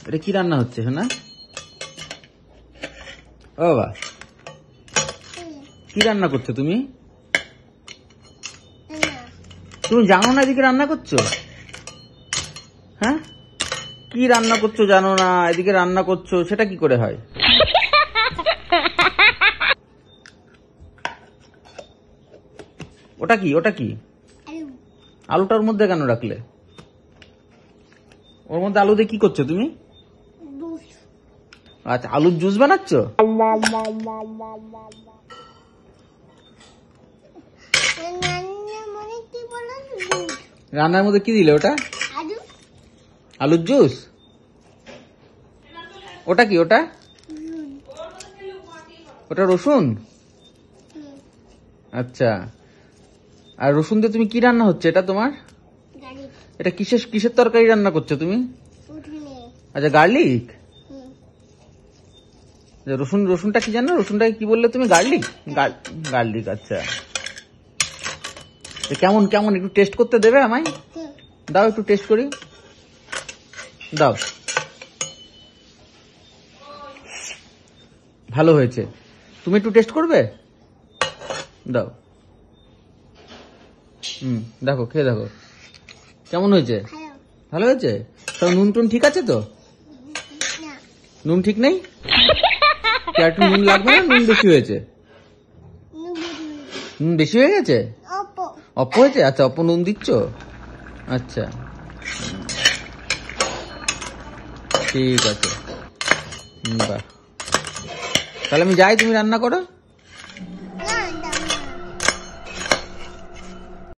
এটা কি রান্না হচ্ছে শোনা? ও বাবা, কি রান্না করছো তুমি? তুমি জানো না এদিকে রান্না করছো? হ্যাঁ, কি রান্না করছো জানো না, এদিকে রান্না করছো, সেটা কি করে হয়? ওটা কি, ওটা কি? আলুটার মধ্যে কেন রাখলে? ওর মধ্যে আলু দিয়ে কি করছো তুমি? আচ্ছা, আলুর জুস বানাচ্ছ? রান্নার মধ্যে কি দিলে ওটা? আলুর জুস? ওটা কি, ওটা ওটা রসুন? আচ্ছা, আর রসুন দিয়ে তুমি কি রান্না হচ্ছে এটা তোমার? এটা কিসের কিসের তরকারি রান্না করছো তুমি? আচ্ছা, গার্লিক। রসুন, রসুনটা কি জানো? রসুনটাকে কি বললে তুমি? গার্লিক? গার্লিক, আচ্ছা। কেমন কেমন একটু টেস্ট করতে দেবে আমায়? দাও একটু টেস্ট করি, দাও। ভালো হয়েছে, তুমি একটু টেস্ট করবে? দাও। দেখো, খেয়ে দেখো কেমন হয়েছে। ভালো হয়েছে? সব নুন টুন ঠিক আছে তো? নুন ঠিক নেই? একটু নুন লাগবে না? নুন বেশি হয়েছে? নুন বেশি হয়ে গেছে? অল্প হয়েছে? আচ্ছা, অল্প নুন দিচ্ছ? আচ্ছা, ঠিক আছে। বাহ, তাহলে আমি যাই, তুমি রান্না করো।